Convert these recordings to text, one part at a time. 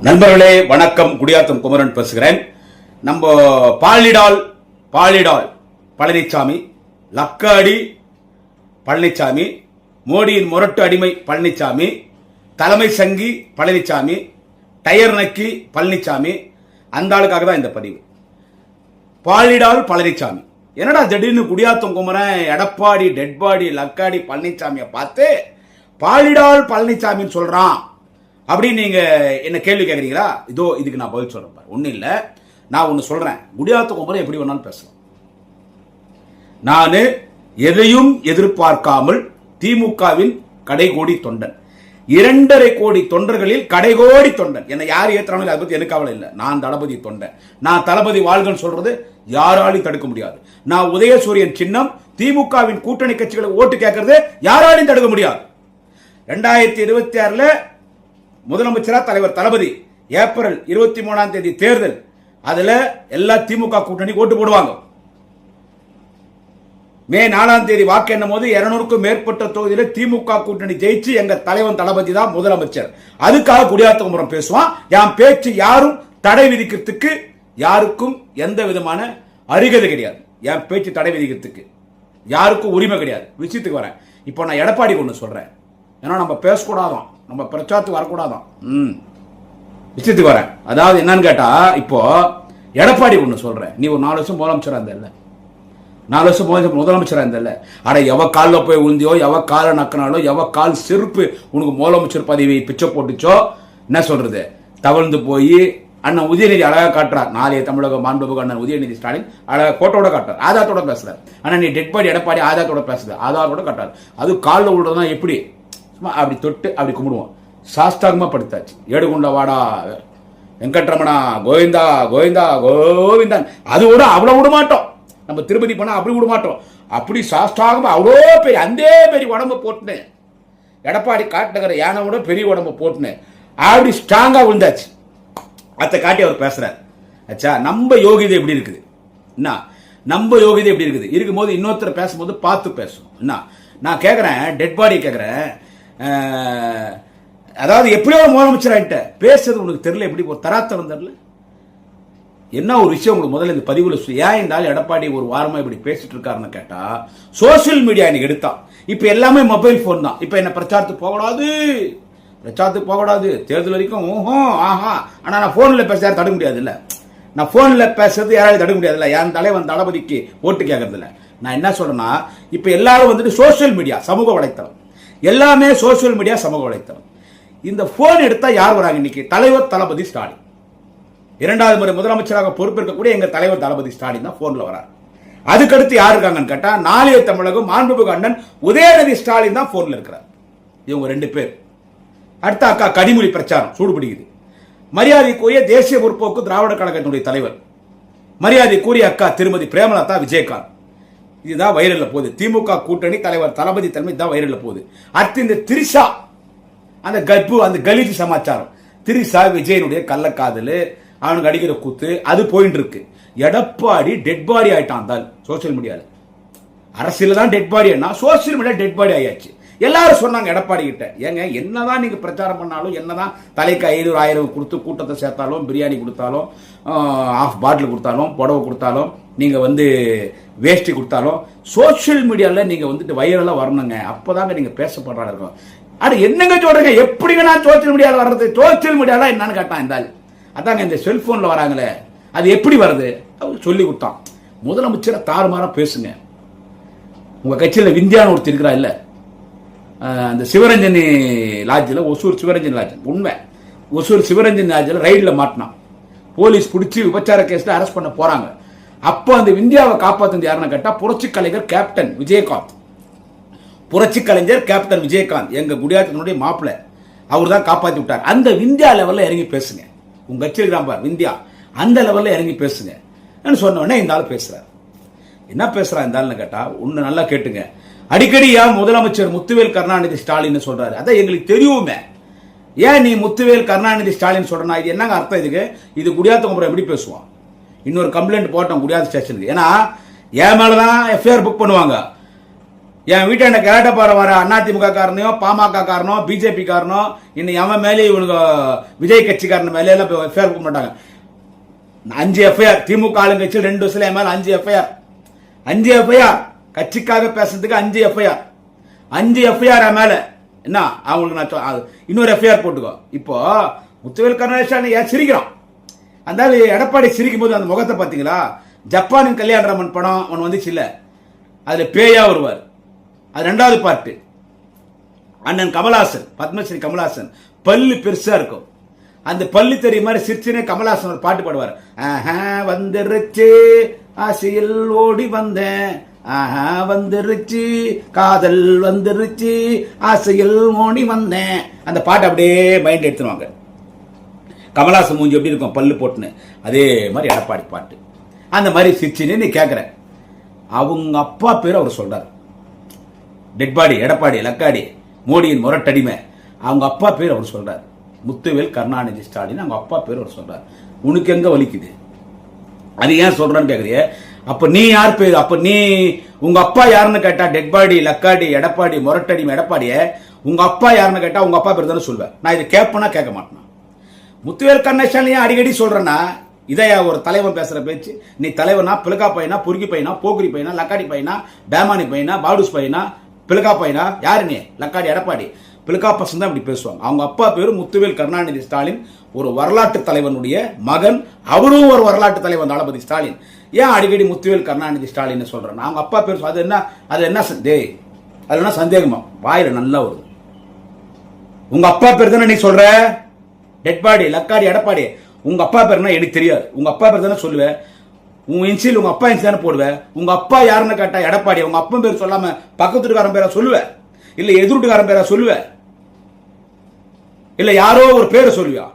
நண்பர்களே வணக்கம். குடியாத்தம் குமரன் பேசுகிறேன். நம்ம பாலிடால் பழனிசாமி, லக்காடி பழனிசாமி, மோடியின் முரட்டு அடிமை பழனிசாமி, தலைமை சங்கி பழனிசாமி, டயர் நக்கி பழனிசாமி, அந்த ஆளுக்காக தான் இந்த பதிவு. பாலிடால் பழனிசாமி என்னடா திடீர்னு குடியாத்தம் குமரன் எடப்பாடி டெட்பாடி லக்காடி பழனிசாமியை பார்த்து பாலிடால் பழனிசாமின்னு சொல்றான் அப்படின்னு நீங்க என்ன கேள்வி கேட்குறீங்களா? இதோ இதுக்கு நான் பதில் சொல்றேன். ஒன்றும் இல்லை, நான் ஒன்று சொல்றேன். குடியாத்தம் குமரன் எப்படி வேணாலும் பேசலாம். நான் எதையும் எதிர்பார்க்காமல் திமுகவின் கடைகோடி தொண்டன், 2.5 கோடி தொண்டர்களில் கடைகோடி தொண்டன். என்னை யார் ஏற்றாலும் அதை பத்தி எனக்கு கவலை இல்லை. நான் தளபதி தொண்டன். நான் தளபதி வாழ்கன்னு சொல்றது யாராலையும் தடுக்க முடியாது. நான் உதயசூரியன் சின்னம். திமுகவின் கூட்டணி கட்சிகளை ஓட்டு கேட்கறது யாராலையும் தடுக்க முடியாது. 2026 முதலமைச்சரா தலைவர் தளபதி ஏப்ரல் 23 தேர்தல், அதுல எல்லா திமுக கூட்டணி ஓட்டு போடுவாங்க. மே 4 வாக்கு எண்ணும் போது 200க்கும் மேற்பட்ட தொகுதியில திமுக கூட்டணி ஜெயிச்சு எங்க தலைவன் தளபதி தான் முதலமைச்சர். அதுக்காக குடியாத்தம் குமரன் பேசுவான். என் பேச்சு யாரும் தடை விதிக்கிறதுக்கு யாருக்கும் எந்த விதமான அருகதை கிடையாது. என் பேச்சு தடை விதிக்கிறதுக்கு யாருக்கும் உரிமை கிடையாது. விஷயத்துக்கு வரேன். இப்போ நான் எடப்பாடி ஒன்று சொல்றேன். ஏன்னா நம்ம பேசக்கூடாதான், நம்ம பிரச்சாரத்துக்கு வரக்கூடாதான். விஷயத்துக்கு வரேன். அதாவது என்னன்னு கேட்டா, இப்போ எடப்பாடி ஒன்று சொல்றேன். நீ ஒரு 4 வருஷம் முதலமைச்சரா இருந்தல்ல, 4 வருஷம் முதலமைச்சரா இருந்தல்ல, அட எவ காலில் போய் உந்தியோ, எவ காலை நக்கினாலோ, எவ கால் செருப்பு உனக்கு முதலமைச்சர் பதவி பிச்சை போட்டுச்சோ, என்ன சொல்றது, தவழ்ந்து போய் அண்ணன் உதயநிதி அழகா காட்டுறார். நாளைய தமிழக மாண்புமிகு அண்ணன் உதயநிதி ஸ்டாலின் அழகா போட்டோட காட்டுறார், ஆதாரத்தோட பேசுறாரு. ஆனா நீ டெட்பாடி எடப்பாடி ஆதாரத்தோட பேசுற, ஆதாரத்தோட காட்டுறாரு. அது காலில் விடுறதுதான் எப்படி, சும்மா அப்படி தொட்டு அப்படி கும்பிடுவோம். சாஸ்தாகமா படுத்தாச்சு. ஏடுகுண்ட வாடா வெங்கட்ரமணா கோவிந்தா கோவிந்தா கோவிந்தான், அது விட அவ்வளவு விட மாட்டோம். நம்ம திருப்பதி போனா அப்படி விட மாட்டோம். அப்படி சாஸ்தாகமா அவ்வளோ பெரிய அந்த பெரிய உடம்பு போட்டுன்னு, எடப்பாடி காட்டுகிற யானை விட பெரிய உடம்பு போட்டுன்னு அப்படி ஸ்ட்ராங்கா விழுந்தாச்சு. அதை காட்டி அவர் பேசுறாரு. ஆச்சா, நம்ம யோகிதை எப்படி இருக்குது, என்ன நம்ம யோகிதை எப்படி இருக்குது இருக்கும்போது இன்னொருத்தர் பேசும்போது பார்த்து பேசணும். என்ன நான் கேட்கிறேன், டெட் பாடி கேட்கிறேன். அதாவது எப்படியோ முதலமைச்சர் ஆகிட்ட பேசுறது உனக்கு தெரியல, எப்படி ஒரு தராத்தரம் தெரியல. என்ன ஒரு விஷயம் உங்களுக்கு முதல்ல இந்த பதிவுல ஏன் இருந்தாலும் எடப்பாடி ஒரு வாரமா இப்படி பேசிட்டு இருக்காருன்னு கேட்டா, சோசியல் மீடியா இன்னைக்கு எடுத்தா இப்ப எல்லாமே மொபைல் போன் தான். இப்ப என்ன பிரச்சாரத்துக்கு போகக்கூடாது தேர்தல் வரைக்கும் ஓஹோ ஆஹா. ஆனா நான் போன்ல பேச யாரும் தடுக்க முடியாது இல்ல, நான் போன்ல பேசுறது யாராவது தடுக்க முடியாது இல்ல. என் தலைவன் தளபதிக்கு ஓட்டு கேட்கறது இல்ல. நான் என்ன சொல்றேன்னா, இப்ப எல்லாரும் வந்துட்டு சோசியல் மீடியா சமூக வலைத்தளம், எல்லாமே சோசியல் மீடியா சமூக வலைத்தளம். இந்த போன் எடுத்தா யார் வராங்க இன்னைக்கு? தலைவர் தளபதி ஸ்டாலின். 2வது முறை முதலமைச்சராக பொறுப்பேற்கக்கூடிய எங்க தலைவர் தளபதி ஸ்டாலின் தான் போன்ல வராரு. அதுக்கடுத்து யார் இருக்காங்கன்னு கேட்டா, நாளைய தமிழகம் மாண்புமிகு அண்ணன் உதயநிதி ஸ்டாலின் தான் போன்ல இருக்கிறார். இவங்க 2 பேர். அடுத்த அக்கா கனிமொழி பிரச்சாரம் சூடுபிடிக்குது. மரியாதைக்குரிய தேசிய முற்போக்கு திராவிட கழகத்தினுடைய தலைவர், மரியாதைக்குரிய அக்கா திருமதி பிரேமலதா விஜயகாந்த், இதுதான் வைரல்ல போகுது. திமுக கூட்டணி தலைவர் தளபதி தலைமை தான் வைரல்ல போகுது. அடுத்து இந்த திரிஷா, அந்த கப்பு, அந்த கலீஜ் சமாச்சாரம், திரிஷா விஜயனுடைய கள்ளக்காதல், அவனுக்கு அடிக்கிற கூத்து, அது போயிட்டு இருக்கு. எடப்பாடி டெட் பாடி ஆயிட்டான் தான் சோசியல் மீடியால. அரசியல் தான் dead body, social media dead body ஆயாச்சு. எல்லாரும் சொன்னாங்க எடப்பாடி கிட்ட, ஏங்க என்னதான் நீங்க பிரச்சாரம் பண்ணாலும், என்னதான் தலைக்கு 500-1000 கொடுத்து கூட்டத்தை சேர்த்தாலும், பிரியாணி கொடுத்தாலும், ஆஃப் பாட்டில் கொடுத்தாலும், புடவை கொடுத்தாலும், நீங்க வேஷ்டி கொடுத்தாலும், சோசியல் மீடியால நீங்க வைரலா வரணுங்க. அப்பதாங்க நீங்க பேசப்படுறா இருக்கும். அது என்னங்க சொல்றீங்க, எப்படிங்க நான் சோசியல் மீடியால வர்றது? சோசியல் மீடியால என்னன்னு கேட்டான் இருந்தால், அதாங்க இந்த செல்போன்ல வராங்களே, அது எப்படி வருது சொல்லி கொடுத்தான். முதலமைச்சரை தாறுமாறா பேசுங்க. உங்க கட்சியில் விந்தியான்னு ஒருத்தர் இருக்கிறா இல்ல, அந்த சிவரஞ்சனி லாட்ஜில், ஒசூர் சிவரஞ்சனி லாட்ஜ், உண்மை ஒசூர் சிவரஞ்சனி லாட்ஜில் ரைடில் மாட்டினான். போலீஸ் பிடிச்சி விபச்சார கேஸ்ல அரெஸ்ட் பண்ண போறாங்க. அப்போ அந்த இந்தியாவை காப்பாத்துறது யாருன்னு கேட்டா, புரட்சி கலைஞர் கேப்டன் விஜயகாந்த். புரட்சி கலைஞர் கேப்டன் விஜயகாந்த் எங்க குடியாத்தனுடைய மாப்பிள்ளை, அவர் தான் காப்பாத்தி விட்டார். அந்த விந்தியா லெவல்ல இறங்கி பேசுங்க. உங்க கட்சி இருக்கிறான் விந்தியா, அந்த லெவல்ல இறங்கி பேசுங்க சொன்ன உடனே இந்த ஆள் பேசுறாரு. என்ன பேசுறா இந்த ஆள்னு கேட்டா, ஒண்ணு நல்லா கேட்டுங்க. அடிக்கடி ஏன் முதலமைச்சர் முத்துவேல் கருணாநிதி ஸ்டாலின் சொல்றாரு? அதான் எங்களுக்கு தெரியுமே. ஏன் நீ முத்துவேல் கருணாநிதி ஸ்டாலின் சொல்றா? இது என்னங்க அர்த்தம் இதுக்கு? இது குடியாத்த குமரன் எப்படி பேசுவான்? இன்னொரு கம்ப்ளைண்ட் போட்டோம் குடியாத்த ஸ்டேஷனுக்கு. ஏன்னா என் மேலதான் எஃப்ஐஆர் புக் பண்ணுவாங்க. என் வீட்டை என்ன கேட்ட பாரு வர அதிமுக காரனையோ பாமக காரனோ பிஜேபி காரனோ இன்னைக்கு அவன் மேலே இவனுக்கு விஜய் கட்சிக்காரன் மேலே எல்லாம் எஃப்ஐஆர் கொடுக்க மாட்டாங்க. 5 எஃப்ஐஆர் திமுக ஆளுங்கட்சியில் 2 வருஷத்துல என் மேல 5 எஃப்ஐஆர் கட்சிக்காக பேசுறதுக்கு 5 எஃப்ஐஆர் 5 எஃப்ஐஆர் மேல என்ன அவங்களுக்கு நான் இன்னொரு எஃப்ஐஆர் போட்டுக்கோ. இப்போ முத்துவேல் கருணாநிதி ஏன் சிரிக்கிறான்? அந்த எடப்பாடி சிரிக்கும் போது அந்த முகத்தை பார்த்தீங்களா? ஜப்பானின் கல்யாணராமன் படம் ஒன்று வந்துச்சு இல்ல, அதுல பேயா வருவார். அது 2வது பார்ட்டு. அண்ணன் கமலஹாசன், பத்மஸ்ரீ கமலஹாசன் பல்லு பெருசா இருக்கும். அந்த பல்லு தெரிய மாதிரி சிரிச்சுனே கமலஹாசன் ஒரு பாட்டு பாடுவார். வந்துருச்சு ஆசையில் ஓடி வந்தேன், வந்துருச்சு காதல் வந்துருச்சு ஆசையில் ஓடி வந்தேன். அந்த பாட்டு அப்படியே மைண்ட் எடுத்துருவாங்க. கமலஹாசன் மூஞ்சி எப்படி இருக்கும் பல்லு போட்டுன்னு, அதே மாதிரி எடப்பாடி பாட்டு. அந்த மாதிரி சிரிச்சுன்னு நீ கேட்குற. அவங்க அப்பா பேர் அவர் சொல்றாரு, டெட்பாடி எடப்பாடி லக்காடி மோடியின் முரட்டடிமை. அவங்க அப்பா பேர் அவர் சொல்றாரு முத்துவேல் கருணாநிதி ஸ்டாலின். அவங்க அப்பா பேர் அவர் சொல்றாரு. உனக்கு எங்க வலிக்குது? அது ஏன் சொல்றான்னு கேக்குறிய? அப்ப நீ யார் பேர்? அப்ப நீ உங்க அப்பா யாருன்னு கேட்டா டெட்பாடி லக்காடி எடப்பாடி முரட்டடிமை எடப்பாடிய உங்க அப்பா யாருன்னு கேட்டா உங்க அப்பா பேர் தானே சொல்வேன். நான் இதை கேட்பேனா கேட்க மாட்டேன். முத்துவேல் கருணாநிதி அடிக்கடி சொல்றேன்னா இதையா ஒரு தலைவன் பேசுற பேச்சு? நீ தலைவனா பிளக்கா பையனா பொறுக்கி பையனா போக்குரி பையனா லக்காடி பையனா பேமானி பையனா பாடுஸ் பையனா பிளக்கா பையனா? யாரு நீ? லக்காடி எடப்பாடி பிளக்கா பசங்க தான் இப்படி பேசுவாங்க. அவங்க அப்பா பேரு முத்துவேல் கருணாநிதி ஸ்டாலின், ஒரு வரலாற்று தலைவனுடைய மகன். அவரும் ஒரு வரலாற்று தலைவன் தளபதி ஸ்டாலின். ஏன் அடிக்கடி முத்துவேல் கருணாநிதி ஸ்டாலின் சொல்றேன்? அவங்க அப்பா பேர் அது என்ன? அது என்ன சந்தேகமா? வாயில நல்லா வருது. உங்க அப்பா பேர் தானே நீ சொல்ற? டெட்பாடி லக்காடி எடப்பாடி. உங்க அப்பா பேர்னா எனக்கு தெரியாது. உங்க அப்பா பேர் தானே சொல்லுவேன். உங்க இன்சில் உங்க அப்பா இன்சி தானே போடுவேன். உங்க அப்பா யாருன்னு கேட்டா எடப்பாடி. உங்க அப்பா பேர் சொல்லாம பக்கத்து வீட்டுக்காரன் பேரா சொல்லுவேன், இல்ல எதிர் வீட்டுக்காரன் பேரா சொல்லுவேன், இல்ல யாரோ ஒரு பேரை சொல்லுவியா,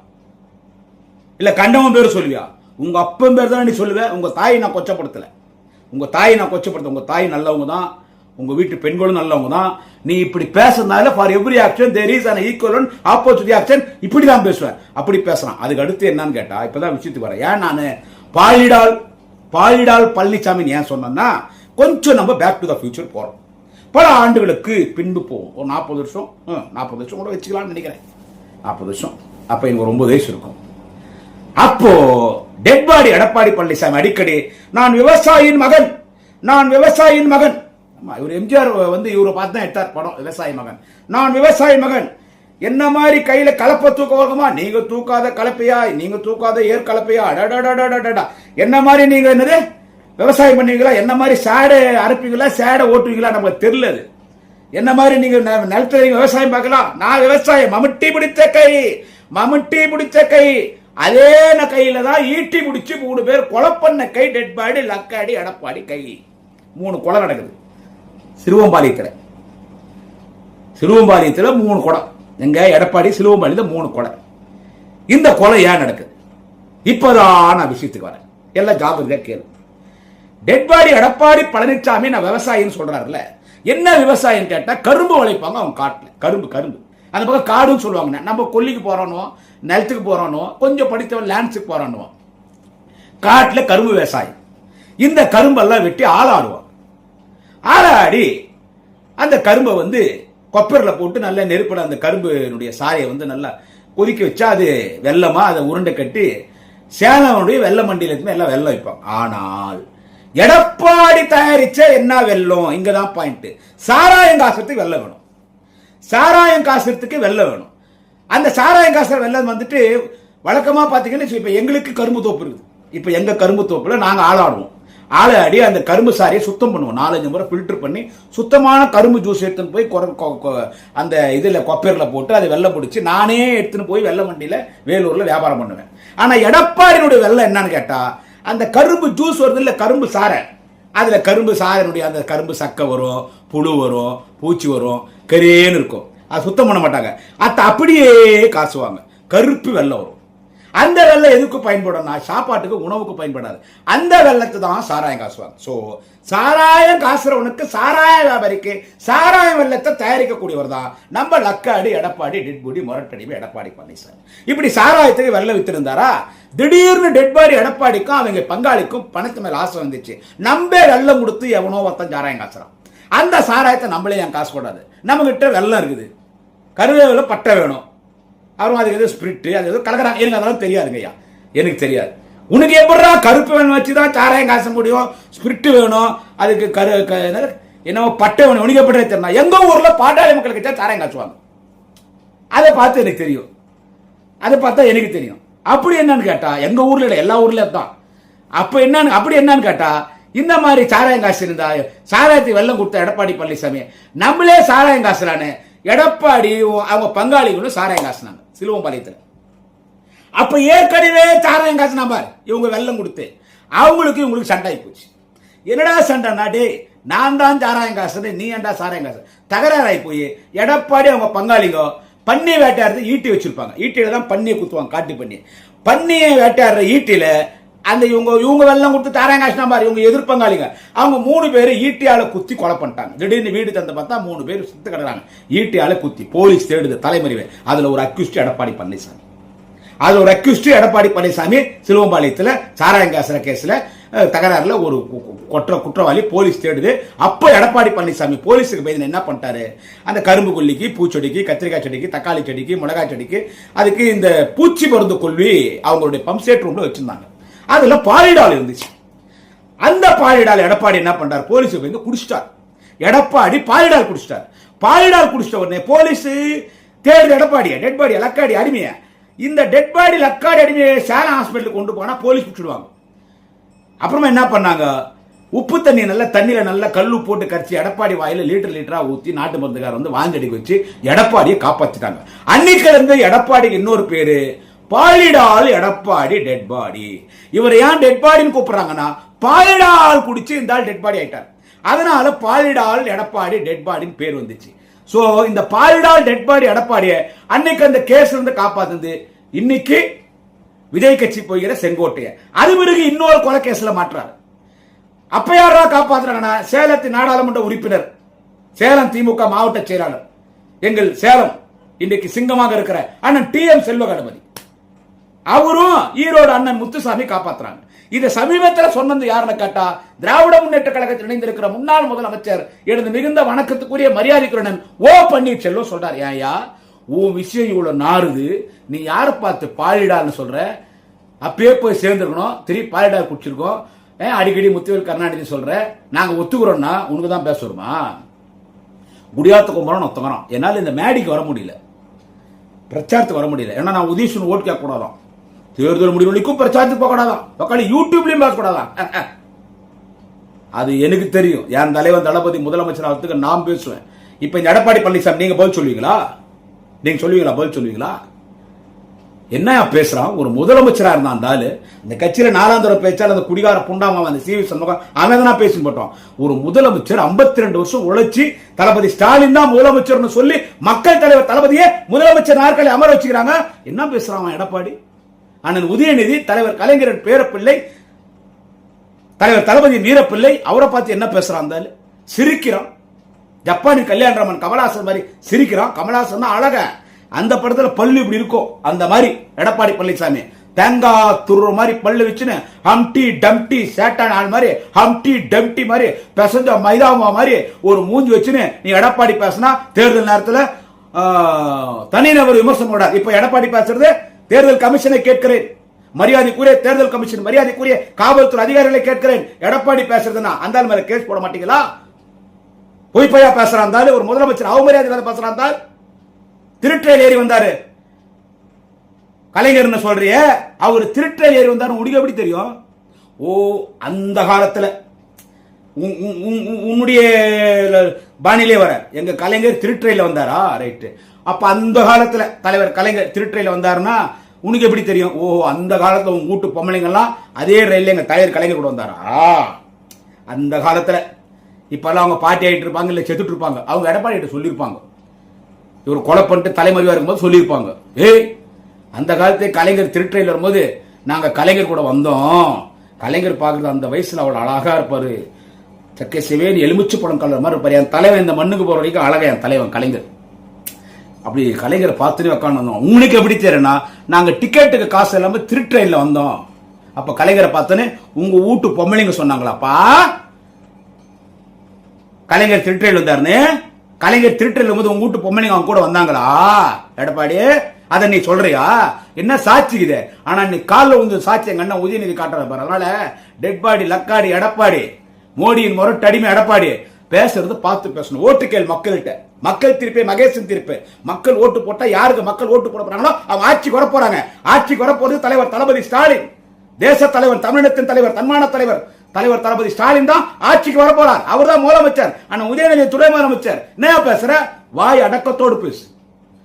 இல்ல கண்டவன் பேரு சொல்லுவியா? உங்க அப்பன் பேர் தானே நீ சொல்லுவேன். உங்க தாயை நான் கொச்சப்படுத்தல. உங்க தாய் நல்லவங்க தான். உங்க வீட்டு பெண்களும் நல்லவங்க தான். நீ இப்படி பேசுறதுனால for every action there is an equal and opposite action இப்படி தான் பேசுவேன். அப்படி பேசுறான். அதுக்கு அடுத்து என்னன்னு கேட்டா இப்பதான் விஷயத்துக்கு வரேன். ஏன் நான் பாலிடால் பழனிசாமி ஏன் சொன்னா கொஞ்சம் நம்ம பேக் டு த ஃபியூச்சர் போறோம். பல ஆண்டுகளுக்கு பின்பு போவோம். ஒரு 40 வருஷம் கூட வச்சுக்கலாம்னு நினைக்கிறேன். 40 வருஷம். அப்ப எனக்கு 9 வயசு இருக்கும். அப்போ டெட்பாடி எடப்பாடி பழனிசாமி அடிக்கடி நான் விவசாயியின் மகன். இவர் எம்ஜிஆர் இவரை பார்த்து தான் எடுத்தார் படம் விவசாயி மகன். நான் விவசாயி மகன். என்ன மாதிரி கையில கலப்பை தூக்க வருமா? நீங்க தூக்காத கலப்பையா? நீங்க தூக்காத ஏர் கலப்பையா? என்ன மாதிரி நீங்க என்னது விவசாயம் பண்ணுவீங்களா? என்ன மாதிரி சேடை அரைப்பீங்களா? சேடை ஓட்டுவீங்களா? நமக்கு தெரியல. என்ன மாதிரி நீங்க நிலத்துல விவசாயம் பார்க்கலாம். நான் விவசாயம் மம்முட்டி பிடிச்ச கை அதே கையில தான் ஈட்டி பிடிச்சி 3 பேர் கொலை பண்ண கை டெட்பாடி லக்காடி எடப்பாடி கை. 3 கொலை நடக்குது சிறுவம்பாளையத்தில் 3 கொலை. எங்க எடப்பாடி சிலுவம்பாளையத்தில் 3 கொலை. இந்த கொலை ஏன் நடக்குது? இப்பதான் நான் விஷயத்துக்கு வரேன். எல்லாம் ஜாபகம் கேளு. டெட்பாடி எடப்பாடி பழனிசாமி நான் விவசாயின்னு சொல்றாருல. என்ன விவசாயம் கேட்டா கரும்பு விளைப்பாங்க அவங்க காட்டுல. கரும்பு அந்த பக்கம் காடுன்னு சொல்லுவாங்க. நம்ம கொல்லிக்கு போறோனோ நிலத்துக்கு போறோனோ கொஞ்சம் படித்தவன் லேண்ட்ஸுக்கு போறோனோ காட்டுல கரும்பு விவசாயம். இந்த கரும்பெல்லாம் வெட்டி ஆளாடுவாங்க. ஆளாடி அந்த கரும்பை கொப்பரில் போட்டு நல்ல நெருப்பில் அந்த கரும்புனுடைய சாயை நல்லா கொதிக்க வச்சா அது வெள்ளமா அதை உருண்டை கட்டி சேலனுடைய வெள்ள மண்டியில எல்லாம் வெள்ளம் வைப்பாங்க. ஆனால் எடப்பாடி தயாரிச்ச என்ன வெள்ளம்? இங்கதான் பாயிண்ட். சாராயம் காசுறதுக்கு வெள்ளம் வேணும். அந்த சாராயம் காசுற வெள்ளம் வழக்கமா பாத்தீங்கன்னா இப்ப எங்களுக்கு கரும்பு தோப்பு இருக்குது. இப்ப எங்க கரும்பு தோப்புல நாங்க ஆளாடுவோம். ஆளாடி அந்த கரும்பு சாரியை சுத்தம் பண்ணுவோம். 4-5 முறை ஃபில்டர் பண்ணி சுத்தமான கரும்பு ஜூஸ் எடுத்துன்னு போய் அந்த இதுல கொப்பேர்ல போட்டு அதை வெள்ளம் பிடிச்சி நானே எடுத்துன்னு போய் வெள்ளம் வண்டியில வேலூர்ல வியாபாரம் பண்ணுவேன். ஆனா எடப்பாடியினுடைய வெள்ளம் என்னன்னு கேட்டா அந்த கரும்பு ஜூஸ் வருது இல்ல, கரும்பு சாரை, அதுல கரும்பு சாரனுடைய அந்த கரும்பு சக்கை வரும், புழு வரும், பூச்சி வரும், கரேன்னு இருக்கும். அது சுத்தம் பண்ண மாட்டாங்க. அதை அப்படியே காசுவாங்க. கருப்பு வெள்ளம் வரும். அந்த வெள்ளம் எதுக்கு பயன்படும்னா சாப்பாட்டுக்கு உணவுக்கு பயன்படாது. அந்த வெள்ளத்தை தான் சாராயம் காசுவாங்க. சோ சாராயம் காசுறவனுக்கு சாராய வியாபாரிக்கு சாராயம் வெள்ளத்தை தயாரிக்கக்கூடியவர் தான் நம்ம லக்காடி எடப்பாடி டெட்பாடி முரட்டடிமை எடப்பாடி பழனிசாமி. இப்படி சாராயத்துக்கு வெள்ளம் வித்திருந்தாரா திடீர்னு டெட்பாடி எடப்பாடிக்கும் அவங்க பங்காளிக்கும் பணத்து மேல ஆசை வந்துச்சு. நம்ம வெள்ளம் கொடுத்து எவனோ ஒருத்தன் சாராயம் காசுறான். அந்த சாராயத்தை நம்மளே என் காசு போடாது, நம்ம கிட்ட வெள்ளம் இருக்குது, கருவேல பட்டை வேணும், அப்புறம் அதுக்கு எதுவும் ஸ்பிரிட்டு அது எதுவும் கலக்கிறாங்க. எனக்கு அதெல்லாம் தெரியாதுங்க ஐயா, எனக்கு தெரியாது. உனக்கு எப்படா கருப்பு வேணும் வச்சுதான் சாராயம் காச முடியும், ஸ்பிரிட்டு வேணும், அதுக்கு என்னவோ பட்டை வேணும், உனக்கு எப்படி தெரியும்? எங்க ஊர்ல பாட்டாளி மக்களுக்கு சாராயம் காசுவாங்க, அதை பார்த்து எனக்கு தெரியும், அதை பார்த்தா எனக்கு தெரியும். அப்படி என்னன்னு கேட்டா எங்க ஊர்ல இல்ல, எல்லா ஊர்லயும் தான். அப்ப என்னன்னு அப்படி என்னன்னு கேட்டா இந்த மாதிரி சாராயம் காசு இருந்தா சாராயத்தை வெள்ளம் கொடுத்த எடப்பாடி பழனிசாமி நம்மளே சாராயம் காசுலான்னு எடப்பாடி அவங்க பங்காளிகளும் சாராயம் காசுனாங்க சிலுவம்பாளையத்தில். அப்ப ஏற்கனவே சாராயம் காசு நம்பார் இவங்க வெள்ளம் கொடுத்து அவங்களுக்கு இவங்களுக்கு சண்டை போச்சு. என்னடா சண்டைனா, டே நான் தான் சாராயம் காசு, நீ ஏன்டா சாராயம் காசு, தகராறாய் போய் எடப்பாடி அவங்க பங்காளிங்க பன்னி வேட்டையாடுறது ஈட்டி வச்சிருப்பாங்க, ஈட்டியில தான் பன்னியை குத்துவாங்க, காட்டு பண்ணி பன்னியை வேட்டையாடுற ஈட்டியில அந்த இவங்க வெள்ளம் கொடுத்து சாராயம் காசு நம்பார் இவங்க எதிர்ப்பங்காளிங்க அவங்க 3 பேர் ஈட்டியால குத்தி கொலை பண்ணிட்டாங்க. திடீர்னு வீடு தந்து பார்த்தா 3 பேர் சுத்து கிடறாங்க, ஈட்டியால குத்தி. போலீஸ் தேடுது தலைமறைவு. அதுல ஒரு அக்யூஸ்ட் எடப்பாடி பழனிசாமி, அது ஒரு அக்யூஸ்ட் எடப்பாடி பழனிசாமி சிலுவம்பாளையத்தில் சாராயம் காசுற கேஸ்ல தகராறுல ஒரு குற்றவாளி போலீஸ் தேடுது. அப்ப எடப்பாடி பழனிசாமி போலீஸுக்கு பயந்து என்ன பண்ணிட்டாரு, அந்த கரும்பு கொல்லிக்கு, பூச்செடிக்கு, கத்திரிக்காய் செடிக்கு, தக்காளி செடிக்கு, மிளகாய் செடிக்கு அதுக்கு இந்த பூச்சி மருந்து கொல்வி அவங்களுடைய பம்ப் செட் ரூம்ல வச்சிருந்தாங்க. அதுல பாலிடால் இருந்துச்சு. அந்த பாலிடால் எடப்பாடி என்ன பண்றாரு, போலீஸுக்கு பயந்து குடிச்சிட்டார். எடப்பாடி பாலிடால் குடிச்சிட்டார். பாலிடால் குடிச்சிட்ட உடனே போலீஸ் தேடுது எடப்பாடிய, டெட் பாடி லக்காடி அடிமைய. இந்த டெட் பாடி லக்காடி அடிமையை சேலம் ஹாஸ்பிட்டலுக்கு கொண்டு போனா போலீஸ் பிடிச்சிடுவாங்க. அப்புறமா என்ன பண்ணாங்க, உப்பு தண்ணி நல்ல தண்ணியில நல்ல கல்லு போட்டு கரைச்சி எடப்பாடி வாயில லிட்டரா ஊத்தி நாட்டு மருந்துக்கார வந்து வாங்கி அடிக்க வச்சு எடப்பாடியை காப்பாத்திட்டாங்க. அன்னைக்கு இருந்து எடப்பாடிக்கு இன்னொரு பேரு பாலிடால் எடப்பாடி டெட் பாடி. இவர் ஏன் டெட் பாடின்னு கூப்பிடுறாங்கன்னா பாலிடால் குடிச்சு இந்த டெட் பாடி ஆயிட்டார். அதனால பாலிடால் எடப்பாடி டெட் பாடின்னு பேர் வந்துச்சு. சோ இந்த பாலிடால் டெட் பாடி எடப்பாடிய அன்னைக்கு அந்த கேஸ்ல இருந்து காப்பாத்துது இன்னைக்கு விஜய் கட்சி போகிற செங்கோட்டையை. அது பிறகு இன்னொரு கொலை கேஸ்ல மாற்றாரு. அப்ப யாரா காப்பாத்துறாங்கன்னா சேலத்தின் நாடாளுமன்ற உறுப்பினர், சேலம் திமுக மாவட்ட செயலாளர், எங்கள் சேலம் இன்றைக்கு சிங்கமாக இருக்கிற அண்ணன் TM செல்வ கணபதி, அவரும் ஈரோடு அண்ணன் முத்துசாமி காப்பாத்துறாங்க. இதை சமீபத்தில் சொன்னது யாருன்னு கேட்டா திராவிட முன்னேற்ற கழகத்தில் இணைந்திருக்கிற முன்னாள் முதலமைச்சர் எனது மிகுந்த வணக்கத்துக்குரிய மரியாதைக்குரிய ஓ பன்னீர்செல்வம் சொல்றார், ஏயா உன் விஷயம் இவ்வளவு நாறுது, நீ யாரை பார்த்து பாலிடால்னு சொல்ற, அப்பயே போய் சேர்ந்துருக்கணும், திருப்பி பாலிடால் குடிச்சிருக்கோம், அடிக்கடி முத்துவேல் கருணாநிதி சொல்ற, நாங்க ஒத்துக்கிறோம்னா உனக்கு தான் பேச வருமா, குடியாத்த கும்பரம் ஒத்துக்கிறோம். என்னால் இந்த மேடிக்கு வர முடியல, பிரச்சாரத்துக்கு வர முடியல, ஏன்னா நான் உதீஷன் ஓட்டு கேட்க கூடாதான், தேர்தல் முடிவுக்கும் பிரச்சாரத்துக்கு போக கூடாதான், பக்கம் யூடியூப்லயும் பேசக்கூடாதான். அது எனக்கு தெரியும். என் தலைவன் தளபதி முதலமைச்சர் ஆகிறதுக்கு நான் பேசுவேன். இப்ப இந்த எடப்பாடி பழனிசாமி நீங்க பதில் சொல்லுவீங்களா? நீங்க சொல்லுவீங்களா? பதில் சொல்லுவீங்களா? என்ன பேசுறான்? ஒரு முதலமைச்சரா இருந்தாலும் இந்த கட்சியில 4ஆம் தடவை பேச்சால் அந்த குடிகார புண்டாம அந்த CV சண்முகம் அவன் தான் பேசி போட்டோம். ஒரு முதலமைச்சர் 52 வருஷம் உழைச்சி தளபதி ஸ்டாலின் தான் முதலமைச்சர்னு சொல்லி மக்கள் தலைவர் தளபதியே முதலமைச்சர் நாற்காலி அமர வச்சுக்கிறாங்க. என்ன பேசுறான் எடப்பாடி? அண்ணன் உதயநிதி, தலைவர் கலைஞரின் பேரப்பிள்ளை, தலைவர் தளபதி வீரப்பிள்ளை, அவரை பார்த்து என்ன பேசுறான்? சிரிக்கிறான். ஜப்பானின் கல்யாணராமன் கமலஹாசன் மாதிரி சிரிக்கிறான். கமலஹாசன் தான் அழக, அந்த படத்துல பல்லு இப்படி இருக்கும், அந்த மாதிரி எடப்பாடி பழனிசாமி தேங்காய் துருற மாதிரி பல்லு வச்சுன்னு ஹம்டி டம்டி சேட்டான் ஆள் மாதிரி ஹம்டி டம்டி மாதிரி பெசஞ்ச மைதாமா மாதிரி ஒரு மூஞ்சி வச்சுன்னு நீ எடப்பாடி பேசினா தேர்தல் நேரத்தில் தனிநபர் விமர்சனம் கூடாது. இப்ப எடப்பாடி பேசுறது தேர்தல் கமிஷனை கேட்கிறேன், மரியாதைக்குரிய தேர்தல் கமிஷன், மரியாதைக்குரிய காவல்துறை அதிகாரிகளை கேட்கிறேன். எடப்பாடி பேசுறதுன்னா அந்த மேல கேஸ் போட மாட்டீங்களா? பொய்ப்பையா பேசுறான், ஒரு முதலமைச்சர் அவமரியாதை பேசுறான். திருட்டையில் ஏறி வந்தாரு கலைஞர் சொல்றிய, அவர் திருட்டையில் ஏறி வந்தாரு, உனக்கு எப்படி தெரியும்? ஓ அந்த காலத்துல உன்னுடைய பாணிலே வர எங்க கலைஞர் திருட்டையில வந்தாரா? ரைட்டு. அப்ப அந்த காலத்துல தலைவர் கலைஞர் திருட்டையில வந்தாருன்னா உனக்கு எப்படி தெரியும்? ஓ அந்த காலத்துல உங்க வீட்டு பொம்பளைங்கெல்லாம் அதே ரயில்ல எங்க தலைவர் கலைஞர் கூட வந்தாரா? அந்த காலத்துல இப்பெல்லாம் அவங்க பாட்டி ஆயிட்டு இருப்பாங்க, இல்ல செத்துட்டு இருப்பாங்க, அவங்க எடப்பாடி கிட்ட சொல்லியிருப்பாங்க, இவர் கொலை பண்ணிட்டு தலைமறைவா இருக்கும்போது சொல்லியிருப்பாங்க, ஏய் அந்த காலத்துல கலைஞர் திருட்டையில் வரும்போது நாங்க கலைஞர் கூட வந்தோம், கலைஞர் பாக்குறது அந்த வயசுல அவ்வளவு அழகா இருப்பாரு, சக்கை சிவேன் எலுமிச்சு படம் கலர் மாதிரி இருப்பாரு, என் தலைவன் இந்த மண்ணுக்கு போற வரைக்கும் அழகா என் தலைவன் கலைஞர். அப்படி கலைஞரை பார்த்துட்டு உட்காந்து வந்தோம். உங்களுக்கு எப்படி தெரியும்னா நாங்க டிக்கெட்டுக்கு காசு இல்லாம திருட்டையில வந்தோம். அப்ப கலைஞரை பார்த்தோன்னே உங்க வீட்டு பொம்பளைங்க சொன்னாங்களாப்பா, கலைஞர் திருட்டையில் வந்தாருன்னு. கலைஞர் திருட்டையில் போது உங்க வீட்டு பொம்மனிங்க அவங்க கூட வந்தாங்களா எடப்பாடி? அதை நீ சொல்றியா? என்ன சாட்சி இது? ஆனா நீ காலில் வந்து சாட்சி எங்க அண்ணன் உதயநிதி காட்டுற பாரு. அதனால டெட் பாடி லக்காடி எடப்பாடி, மோடியின் முரட்டு அடிமை எடப்பாடி, பேசுறது பார்த்து பேசணும். ஓட்டு கேள் மக்கள்கிட்ட. மக்கள் திருப்பி மகேசன் திருப்பி. மக்கள் ஓட்டு போட்டா யாருக்கு மக்கள் ஓட்டு போட போறாங்களோ அவங்க ஆட்சிக்கு வர போறாங்க. ஆட்சிக்கு வரப்போறது தலைவர் தளபதி ஸ்டாலின், தேச தலைவர், தமிழினத்தின் தலைவர், தன்மான தலைவர் தலைவர் தளபதி ஸ்டாலின் தான் ஆட்சிக்கு வர போறார். அவர் தான் முதலமைச்சர். ஆனா உதயநிதி துணை முதலமைச்சர். என்ன பேசுற? வாய் அடக்கத்தோடு பேசு.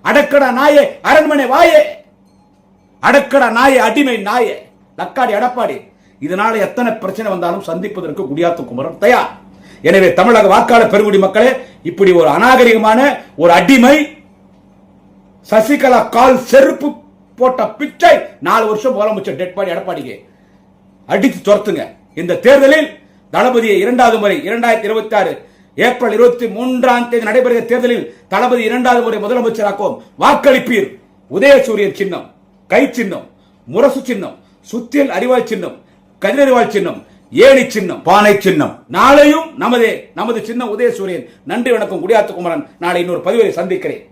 அடக்கடா நாயே, அரண்மனை வாயே, அடக்கடா நாயே, அடிமை நாயே, லக்காடி எடப்பாடி. இதனால எத்தனை பிரச்சனை வந்தாலும் சந்திப்பதற்கு குடியாத்த குமரன் தயார். எனவே தமிழக வாக்காளர் பெருங்குடி மக்களே, இப்படி ஒரு அநாகரிகமான ஒரு அடிமை சசிகலா கால் செருப்பு போட்ட பிச்சை 4 வருஷம் முதலமைச்சர் டெட்பாடி எடப்பாடிக்கு அடித்து துரத்துங்க. இந்த தேர்தலில் தளபதியை 2வது முறை 2026 ஏப்ரல் 23ஆம் தேதி நடைபெறுகிற தேர்தலில் தளபதி 2வது முறை முதலமைச்சராக்கும். வாக்களிப்பீர். உதயசூரியன் சின்னம், கை சின்னம், முரசு சின்னம், சுத்தியல் அறிவாள் சின்னம், கதிரறிவாள் சின்னம், ஏணி சின்னம், பானை சின்னம். நாளையும் நமது சின்னம் உதயசூரியன். நன்றி, வணக்கம். குடியாத்த குமரன். நாளை இன்னொரு பதிவை சந்திக்கிறேன்.